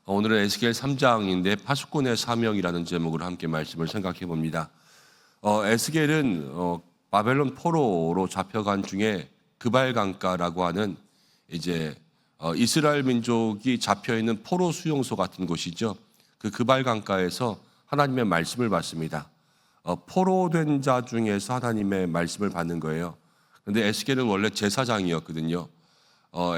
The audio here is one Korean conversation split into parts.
오늘은 에스겔 3장인데 파수꾼의 사명이라는 제목으로 함께 말씀을 생각해 봅니다. 에스겔은 바벨론 포로로 잡혀간 중에 그발강가라고 하는 이제 이스라엘 민족이 잡혀 있는 포로 수용소 같은 곳이죠. 그 그발강가에서 하나님의 말씀을 받습니다. 포로된 자 중에서 하나님의 말씀을 받는 거예요. 그런데 에스겔은 원래 제사장이었거든요.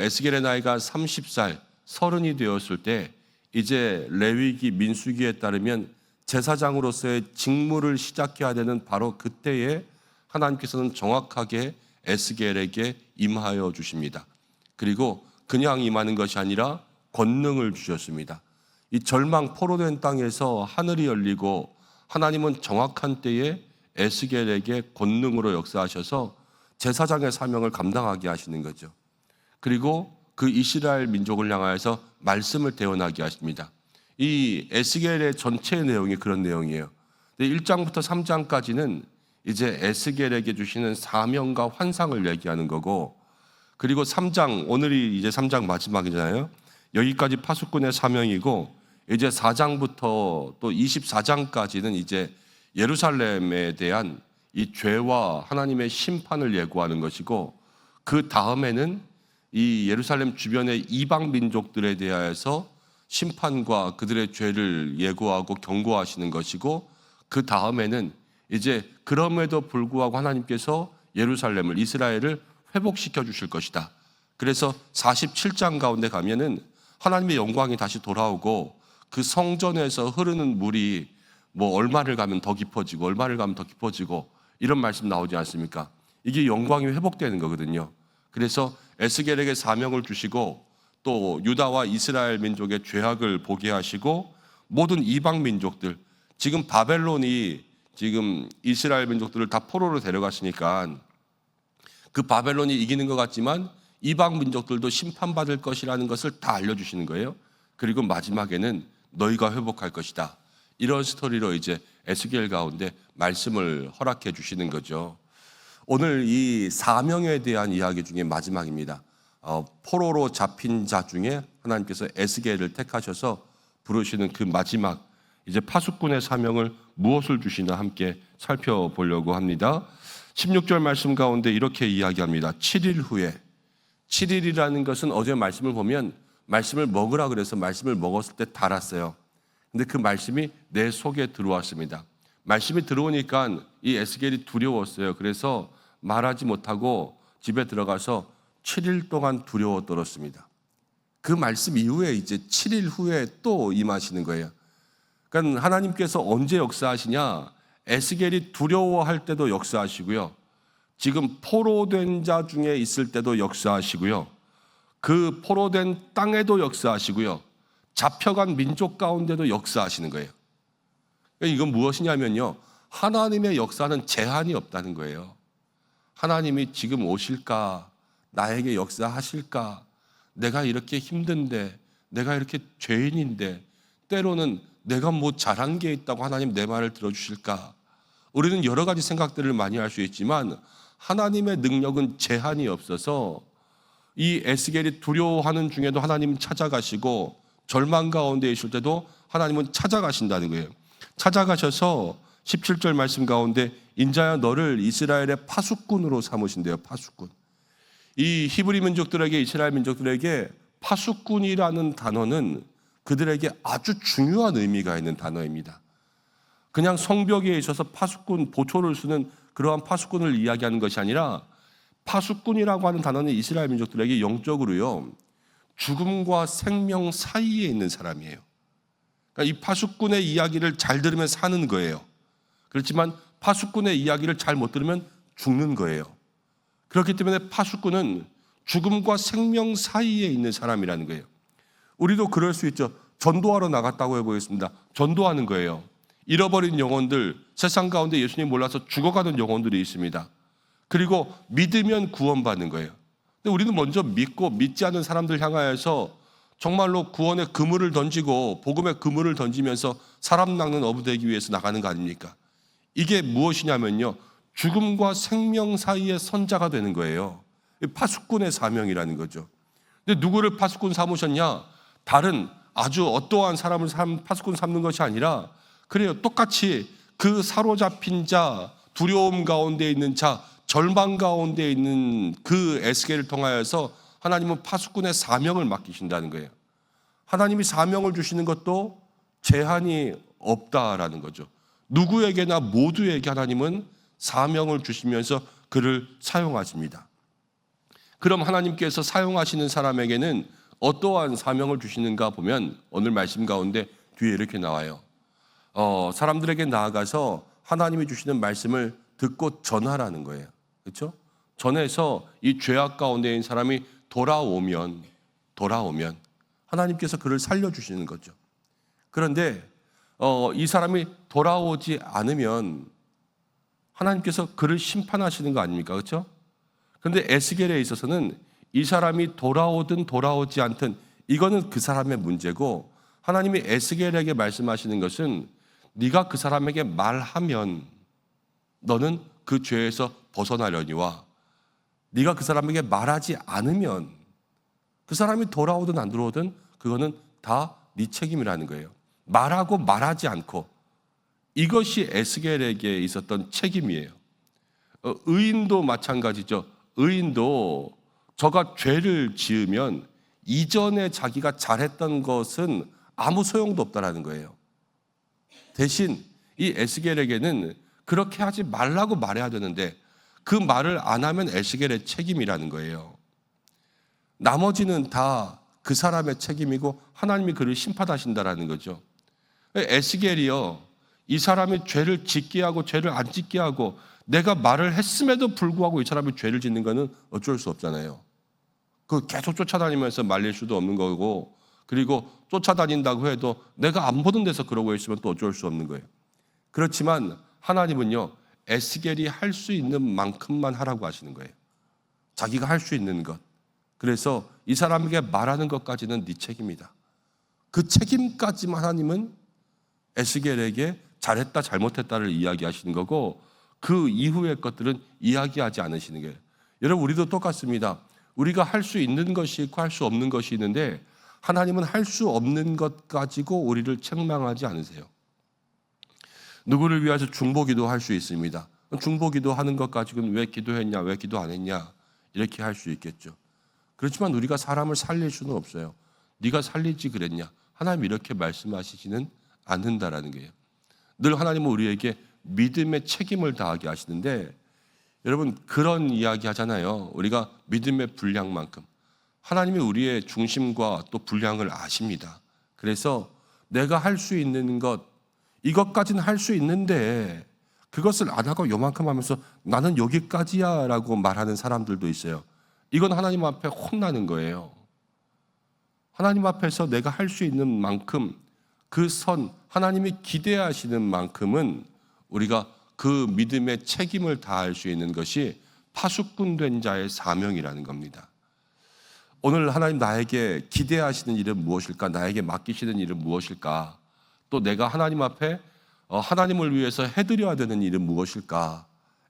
에스겔의 나이가 30살, 30이 되었을 때 이제 레위기 민수기에 따르면 제사장으로서의 직무를 시작해야 되는 바로 그때에 하나님께서는 정확하게 에스겔에게 임하여 주십니다. 그리고 그냥 임하는 것이 아니라 권능을 주셨습니다. 이 절망 포로된 땅에서 하늘이 열리고 하나님은 정확한 때에 에스겔에게 권능으로 역사하셔서 제사장의 사명을 감당하게 하시는 거죠. 그리고 그 이스라엘 민족을 향하여서 말씀을 대언하게 하십니다. 이 에스겔의 전체 내용이 그런 내용이에요. 1장부터 3장까지는 이제 에스겔에게 주시는 사명과 환상을 얘기하는 거고, 그리고 3장, 오늘이 이제 3장 마지막이잖아요. 여기까지 파수꾼의 사명이고, 이제 4장부터 또 24장까지는 이제 예루살렘에 대한 이 죄와 하나님의 심판을 예고하는 것이고, 그 다음에는 이 예루살렘 주변의 이방 민족들에 대하여서 심판과 그들의 죄를 예고하고 경고하시는 것이고, 그 다음에는 이제 그럼에도 불구하고 하나님께서 예루살렘을, 이스라엘을 회복시켜 주실 것이다. 그래서 47장 가운데 가면은 하나님의 영광이 다시 돌아오고 그 성전에서 흐르는 물이 뭐 얼마를 가면 더 깊어지고 얼마를 가면 더 깊어지고 이런 말씀 나오지 않습니까? 이게 영광이 회복되는 거거든요. 그래서 에스겔에게 사명을 주시고 또 유다와 이스라엘 민족의 죄악을 보게 하시고 모든 이방 민족들, 지금 바벨론이 지금 이스라엘 민족들을 다 포로로 데려갔으니까 그 바벨론이 이기는 것 같지만 이방 민족들도 심판받을 것이라는 것을 다 알려주시는 거예요. 그리고 마지막에는 너희가 회복할 것이다. 이런 스토리로 이제 에스겔 가운데 말씀을 허락해 주시는 거죠. 오늘 이 사명에 대한 이야기 중에 마지막입니다. 포로로 잡힌 자 중에 하나님께서 에스겔을 택하셔서 부르시는 그 마지막, 이제 파수꾼의 사명을 무엇을 주시나 함께 살펴보려고 합니다. 16절 말씀 가운데 이렇게 이야기합니다. 7일 후에, 7일이라는 것은 어제 말씀을 보면 말씀을 먹으라 그래서 말씀을 먹었을 때 달았어요. 근데 그 말씀이 내 속에 들어왔습니다. 말씀이 들어오니까 이 에스겔이 두려웠어요. 그래서 말하지 못하고 집에 들어가서 7일 동안 두려워 떨었습니다. 그 말씀 이후에 이제 7일 후에 또 임하시는 거예요. 그러니까 하나님께서 언제 역사하시냐? 에스겔이 두려워할 때도 역사하시고요. 지금 포로된 자 중에 있을 때도 역사하시고요. 그 포로된 땅에도 역사하시고요. 잡혀간 민족 가운데도 역사하시는 거예요. 그러니까 이건 무엇이냐면요. 하나님의 역사는 제한이 없다는 거예요. 하나님이 지금 오실까? 나에게 역사하실까? 내가 이렇게 힘든데, 내가 이렇게 죄인인데, 때로는 내가 뭐 잘한 게 있다고 하나님 내 말을 들어주실까? 우리는 여러 가지 생각들을 많이 할 수 있지만 하나님의 능력은 제한이 없어서 이 에스겔이 두려워하는 중에도 하나님은 찾아가시고 절망 가운데 있을 때도 하나님은 찾아가신다는 거예요. 찾아가셔서 17절 말씀 가운데 인자야 너를 이스라엘의 파수꾼으로 삼으신대요. 파수꾼. 이 히브리 민족들에게, 이스라엘 민족들에게 파수꾼이라는 단어는 그들에게 아주 중요한 의미가 있는 단어입니다. 그냥 성벽에 있어서 파수꾼, 보초를 쓰는 그러한 파수꾼을 이야기하는 것이 아니라 파수꾼이라고 하는 단어는 이스라엘 민족들에게 영적으로요, 죽음과 생명 사이에 있는 사람이에요. 그러니까 이 파수꾼의 이야기를 잘 들으면 사는 거예요. 그렇지만 파수꾼의 이야기를 잘 못 들으면 죽는 거예요. 그렇기 때문에 파수꾼은 죽음과 생명 사이에 있는 사람이라는 거예요. 우리도 그럴 수 있죠. 전도하러 나갔다고 해보겠습니다. 전도하는 거예요. 잃어버린 영혼들, 세상 가운데 예수님 몰라서 죽어가는 영혼들이 있습니다. 그리고 믿으면 구원받는 거예요. 근데 우리는 먼저 믿고 믿지 않는 사람들 향하여서 정말로 구원의 그물을 던지고 복음의 그물을 던지면서 사람 낚는 어부 되기 위해서 나가는 거 아닙니까? 이게 무엇이냐면요, 죽음과 생명 사이의 선자가 되는 거예요. 파수꾼의 사명이라는 거죠. 근데 누구를 파수꾼 삼으셨냐? 다른 아주 어떠한 사람을 파수꾼 삼는 것이 아니라 그래요. 똑같이 그 사로잡힌 자, 두려움 가운데 있는 자, 절망 가운데 있는 그 에스겔을 통하여서 하나님은 파수꾼의 사명을 맡기신다는 거예요. 하나님이 사명을 주시는 것도 제한이 없다라는 거죠. 누구에게나 모두에게 하나님은 사명을 주시면서 그를 사용하십니다. 그럼 하나님께서 사용하시는 사람에게는 어떠한 사명을 주시는가 보면 오늘 말씀 가운데 뒤에 이렇게 나와요. 사람들에게 나아가서 하나님이 주시는 말씀을 듣고 전하라는 거예요. 그렇죠? 전해서 이 죄악 가운데 있는 사람이 돌아오면 하나님께서 그를 살려주시는 거죠. 그런데 이 사람이 돌아오지 않으면 하나님께서 그를 심판하시는 거 아닙니까? 그렇죠? 그런데 에스겔에 있어서는 이 사람이 돌아오든 돌아오지 않든 이거는 그 사람의 문제고, 하나님이 에스겔에게 말씀하시는 것은 네가 그 사람에게 말하면 너는 그 죄에서 벗어나려니와, 네가 그 사람에게 말하지 않으면 그 사람이 돌아오든 안 들어오든 그거는 다 네 책임이라는 거예요. 말하고 말하지 않고, 이것이 에스겔에게 있었던 책임이에요. 의인도 마찬가지죠. 의인도 저가 죄를 지으면 이전에 자기가 잘했던 것은 아무 소용도 없다라는 거예요. 대신 이 에스겔에게는 그렇게 하지 말라고 말해야 되는데 그 말을 안 하면 에스겔의 책임이라는 거예요. 나머지는 다 그 사람의 책임이고 하나님이 그를 심판하신다라는 거죠. 에스겔이요, 이 사람이 죄를 짓게 하고 죄를 안 짓게 하고 내가 말을 했음에도 불구하고 이 사람이 죄를 짓는 거는 어쩔 수 없잖아요. 그 계속 쫓아다니면서 말릴 수도 없는 거고, 그리고 쫓아다닌다고 해도 내가 안 보는 데서 그러고 있으면 또 어쩔 수 없는 거예요. 그렇지만 하나님은요, 에스겔이 할 수 있는 만큼만 하라고 하시는 거예요. 자기가 할 수 있는 것. 그래서 이 사람에게 말하는 것까지는 네 책임이다. 그 책임까지만 하나님은 에스겔에게 잘했다 잘못했다를 이야기하시는 거고, 그 이후의 것들은 이야기하지 않으시는 거예요. 여러분, 우리도 똑같습니다. 우리가 할 수 있는 것이 있고 할 수 없는 것이 있는데 하나님은 할 수 없는 것 가지고 우리를 책망하지 않으세요. 누구를 위해서 중보기도 할 수 있습니다. 중보기도 하는 것 가지고는 왜 기도했냐, 왜 기도 안 했냐 이렇게 할 수 있겠죠. 그렇지만 우리가 사람을 살릴 수는 없어요. 네가 살리지 그랬냐, 하나님 이렇게 말씀하시지는 않는다라는 거예요. 늘 하나님은 우리에게 믿음의 책임을 다하게 하시는데, 여러분 그런 이야기 하잖아요. 우리가 믿음의 분량만큼 하나님이 우리의 중심과 또 분량을 아십니다. 그래서 내가 할 수 있는 것, 이것까지는 할 수 있는데 그것을 안 하고 요만큼 하면서 나는 여기까지야 라고 말하는 사람들도 있어요. 이건 하나님 앞에 혼나는 거예요. 하나님 앞에서 내가 할 수 있는 만큼, 그 선, 하나님이 기대하시는 만큼은 우리가 그 믿음의 책임을 다할 수 있는 것이 파수꾼 된 자의 사명이라는 겁니다. 오늘 하나님 나에게 기대하시는 일은 무엇일까? 나에게 맡기시는 일은 무엇일까? 또 내가 하나님 앞에 하나님을 위해서 해드려야 되는 일은 무엇일까?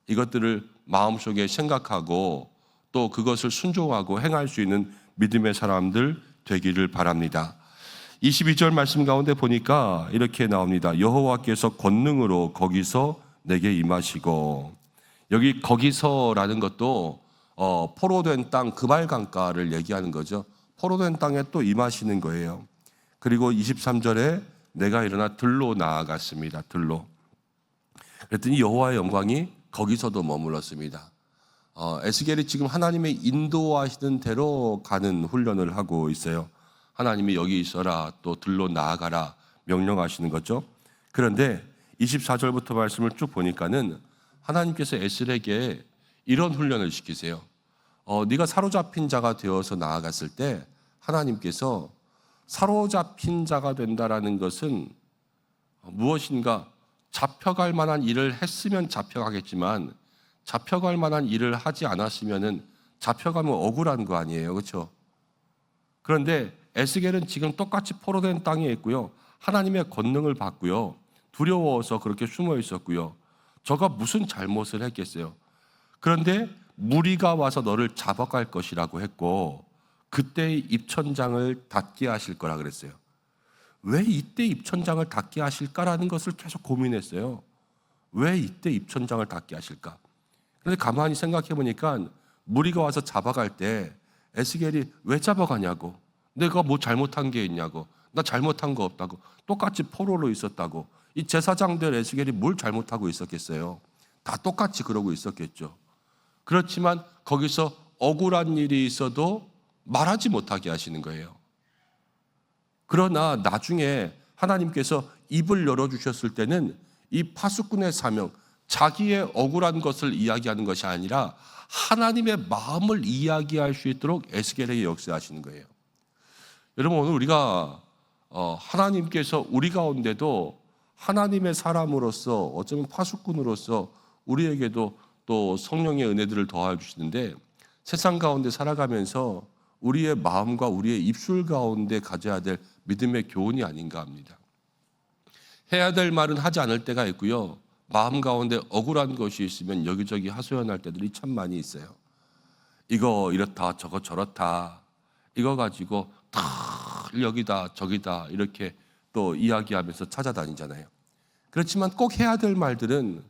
이것들을 마음속에 생각하고 또 그것을 순종하고 행할 수 있는 믿음의 사람들 되기를 바랍니다. 22절 말씀 가운데 보니까 이렇게 나옵니다. 여호와께서 권능으로 거기서 내게 임하시고, 여기 거기서라는 것도 포로된 땅 그발강가를 얘기하는 거죠. 포로된 땅에 또 임하시는 거예요. 그리고 23절에 내가 일어나 들로 나아갔습니다. 들로. 그랬더니 여호와의 영광이 거기서도 머물렀습니다. 에스겔이 지금 하나님의 인도하시는 대로 가는 훈련을 하고 있어요. 하나님이 여기 있어라, 또 들로 나아가라 명령하시는 거죠. 그런데 24절부터 말씀을 쭉 보니까는 하나님께서 에스겔에게 이런 훈련을 시키세요. 네가 사로잡힌 자가 되어서 나아갔을 때 하나님께서 사로잡힌 자가 된다라는 것은 무엇인가, 잡혀갈 만한 일을 했으면 잡혀가겠지만 잡혀갈 만한 일을 하지 않았으면은 잡혀가면 억울한 거 아니에요, 그렇죠? 그런데 에스겔은 지금 똑같이 포로된 땅에 있고요, 하나님의 권능을 받고요, 두려워서 그렇게 숨어 있었고요. 저가 무슨 잘못을 했겠어요? 그런데 무리가 와서 너를 잡아갈 것이라고 했고 그때의 입천장을 닫게 하실 거라 그랬어요. 왜 이때 입천장을 닫게 하실까라는 것을 계속 고민했어요. 왜 이때 입천장을 닫게 하실까? 그런데 가만히 생각해 보니까 무리가 와서 잡아갈 때 에스겔이 왜 잡아가냐고, 내가 뭐 잘못한 게 있냐고, 나 잘못한 거 없다고, 똑같이 포로로 있었다고. 이 제사장들 에스겔이 뭘 잘못하고 있었겠어요? 다 똑같이 그러고 있었겠죠. 그렇지만 거기서 억울한 일이 있어도 말하지 못하게 하시는 거예요. 그러나 나중에 하나님께서 입을 열어주셨을 때는 이 파수꾼의 사명, 자기의 억울한 것을 이야기하는 것이 아니라 하나님의 마음을 이야기할 수 있도록 에스겔에게 역사하시는 거예요. 여러분, 오늘 우리가 하나님께서 우리 가운데도 하나님의 사람으로서, 어쩌면 파수꾼으로서 우리에게도 또 성령의 은혜들을 더하여 주시는데, 세상 가운데 살아가면서 우리의 마음과 우리의 입술 가운데 가져야 될 믿음의 교훈이 아닌가 합니다. 해야 될 말은 하지 않을 때가 있고요, 마음 가운데 억울한 것이 있으면 여기저기 하소연할 때들이 참 많이 있어요. 이거 이렇다, 저거 저렇다, 이거 가지고 다 여기다 저기다 이렇게 또 이야기하면서 찾아다니잖아요. 그렇지만 꼭 해야 될 말들은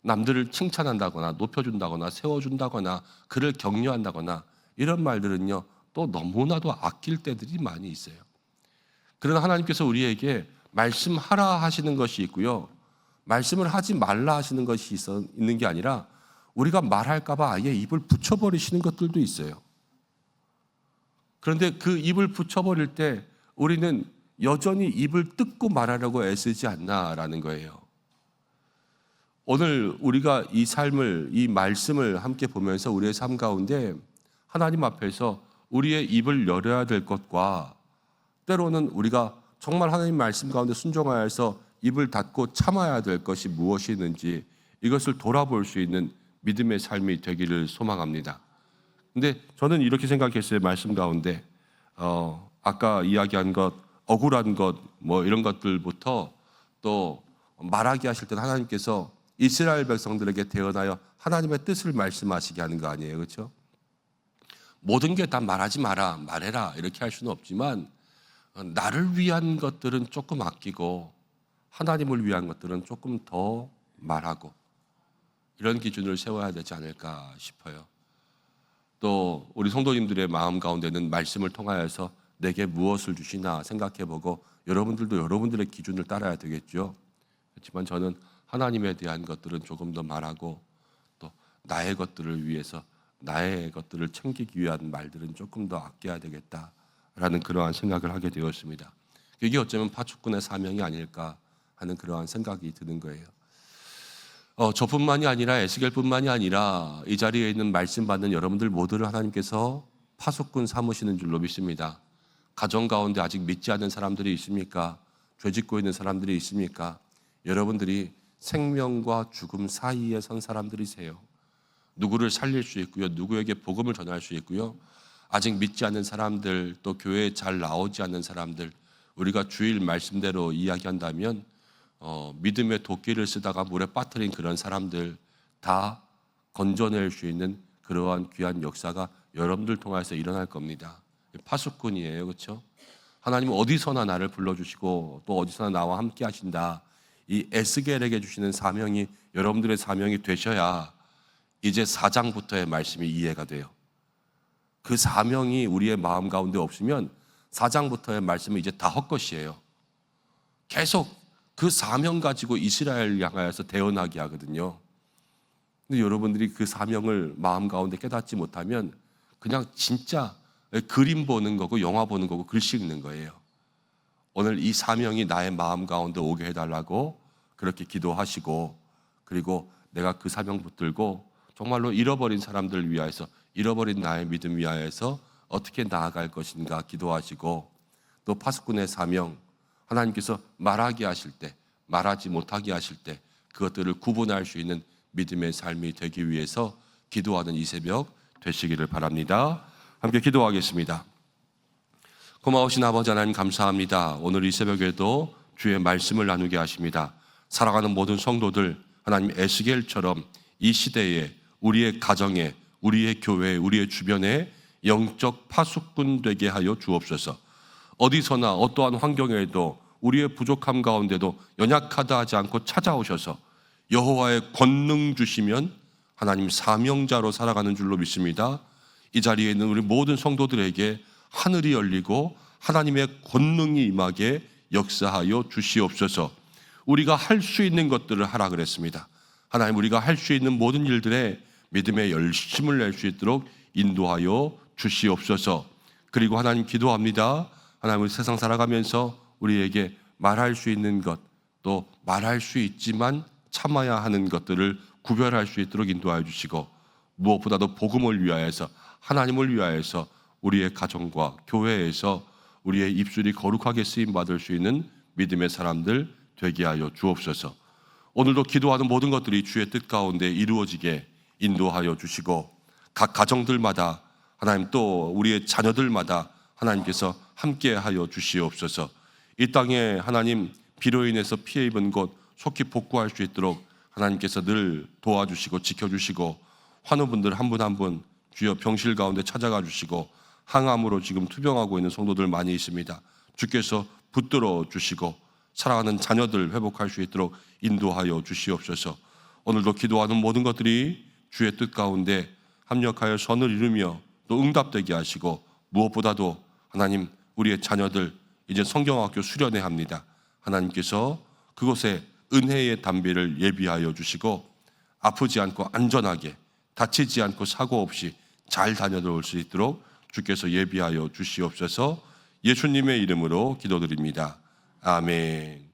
남들을 칭찬한다거나 높여준다거나 세워준다거나 그를 격려한다거나 이런 말들은요, 또 너무나도 아낄 때들이 많이 있어요. 그러나 하나님께서 우리에게 말씀하라 하시는 것이 있고요, 말씀을 하지 말라 하시는 것이 있는 게 아니라 우리가 말할까 봐 아예 입을 붙여버리시는 것들도 있어요. 그런데 그 입을 붙여버릴 때 우리는 여전히 입을 뜯고 말하려고 애쓰지 않나라는 거예요. 오늘 우리가 이 삶을, 이 말씀을 함께 보면서 우리의 삶 가운데 하나님 앞에서 우리의 입을 열어야 될 것과, 때로는 우리가 정말 하나님 말씀 가운데 순종하여서 입을 닫고 참아야 될 것이 무엇이 있는지 이것을 돌아볼 수 있는 믿음의 삶이 되기를 소망합니다. 근데 저는 이렇게 생각했어요. 말씀 가운데 아까 이야기한 것, 억울한 것, 뭐 이런 것들부터 또 말하게 하실 때는 하나님께서 이스라엘 백성들에게 대언하여 하나님의 뜻을 말씀하시게 하는 거 아니에요, 그렇죠? 모든 게 다 말하지 마라, 말해라 이렇게 할 수는 없지만 나를 위한 것들은 조금 아끼고 하나님을 위한 것들은 조금 더 말하고, 이런 기준을 세워야 되지 않을까 싶어요. 또 우리 성도님들의 마음 가운데는 말씀을 통하여서 내게 무엇을 주시나 생각해보고 여러분들도 여러분들의 기준을 따라야 되겠죠. 그렇지만 저는 하나님에 대한 것들은 조금 더 말하고, 또 나의 것들을 위해서 나의 것들을 챙기기 위한 말들은 조금 더 아껴야 되겠다라는 그러한 생각을 하게 되었습니다. 이게 어쩌면 파수꾼의 사명이 아닐까 하는 그러한 생각이 드는 거예요. 저뿐만이 아니라 에스겔뿐만이 아니라 이 자리에 있는 말씀 받는 여러분들 모두를 하나님께서 파수꾼 삼으시는 줄로 믿습니다. 가정 가운데 아직 믿지 않는 사람들이 있습니까? 죄 짓고 있는 사람들이 있습니까? 여러분들이 생명과 죽음 사이에 선 사람들이세요. 누구를 살릴 수 있고요, 누구에게 복음을 전할 수 있고요, 아직 믿지 않는 사람들, 또 교회에 잘 나오지 않는 사람들, 우리가 주일 말씀대로 이야기한다면 믿음의 도끼를 쓰다가 물에 빠뜨린 그런 사람들 다 건져낼 수 있는 그러한 귀한 역사가 여러분들 통해서 일어날 겁니다. 파수꾼이에요, 그렇죠? 하나님은 어디서나 나를 불러주시고 또 어디서나 나와 함께 하신다. 이 에스겔에게 주시는 사명이 여러분들의 사명이 되셔야 이제 4장부터의 말씀이 이해가 돼요. 그 사명이 우리의 마음 가운데 없으면 4장부터의 말씀은 이제 다 헛것이에요. 계속 그 사명 가지고 이스라엘 향하여서 대언하게 하거든요. 근데 여러분들이 그 사명을 마음 가운데 깨닫지 못하면 그냥 진짜 그림 보는 거고 영화 보는 거고 글씨 읽는 거예요. 오늘 이 사명이 나의 마음 가운데 오게 해달라고 그렇게 기도하시고, 그리고 내가 그 사명 붙들고 정말로 잃어버린 사람들을 위하여서, 잃어버린 나의 믿음 위하여서 어떻게 나아갈 것인가 기도하시고, 또 파수꾼의 사명, 하나님께서 말하게 하실 때, 말하지 못하게 하실 때 그것들을 구분할 수 있는 믿음의 삶이 되기 위해서 기도하는 이 새벽 되시기를 바랍니다. 함께 기도하겠습니다. 고마우신 아버지 하나님 감사합니다. 오늘 이 새벽에도 주의 말씀을 나누게 하십니다. 사랑하는 모든 성도들, 하나님 에스겔처럼 이 시대에 우리의 가정에, 우리의 교회에, 우리의 주변에 영적 파수꾼 되게 하여 주옵소서. 어디서나 어떠한 환경에도 우리의 부족함 가운데도 연약하다 하지 않고 찾아오셔서 여호와의 권능 주시면 하나님 사명자로 살아가는 줄로 믿습니다. 이 자리에 있는 우리 모든 성도들에게 하늘이 열리고 하나님의 권능이 임하게 역사하여 주시옵소서. 우리가 할 수 있는 것들을 하라 그랬습니다. 하나님, 우리가 할 수 있는 모든 일들에 믿음의 열심을 낼 수 있도록 인도하여 주시옵소서. 그리고 하나님 기도합니다. 하나님, 우리 세상 살아가면서 우리에게 말할 수 있는 것, 또 말할 수 있지만 참아야 하는 것들을 구별할 수 있도록 인도하여 주시고, 무엇보다도 복음을 위하여서, 하나님을 위하여서 우리의 가정과 교회에서 우리의 입술이 거룩하게 쓰임받을 수 있는 믿음의 사람들 되게 하여 주옵소서. 오늘도 기도하는 모든 것들이 주의 뜻 가운데 이루어지게 인도하여 주시고, 각 가정들마다 하나님, 또 우리의 자녀들마다 하나님께서 함께하여 주시옵소서. 이 땅에 하나님 비로 인해서 피해 입은 곳 속히 복구할 수 있도록 하나님께서 늘 도와주시고 지켜주시고, 환우분들 한 분 한 분 주여 병실 가운데 찾아가 주시고, 항암으로 지금 투병하고 있는 성도들 많이 있습니다. 주께서 붙들어 주시고 사랑하는 자녀들 회복할 수 있도록 인도하여 주시옵소서. 오늘도 기도하는 모든 것들이 주의 뜻 가운데 합력하여 선을 이루며 또 응답되게 하시고, 무엇보다도 하나님, 우리의 자녀들 이제 성경학교 수련회 합니다. 하나님께서 그곳에 은혜의 담비를 예비하여 주시고, 아프지 않고 안전하게, 다치지 않고 사고 없이 잘 다녀올 수 있도록 주께서 예비하여 주시옵소서. 예수님의 이름으로 기도드립니다. 아멘.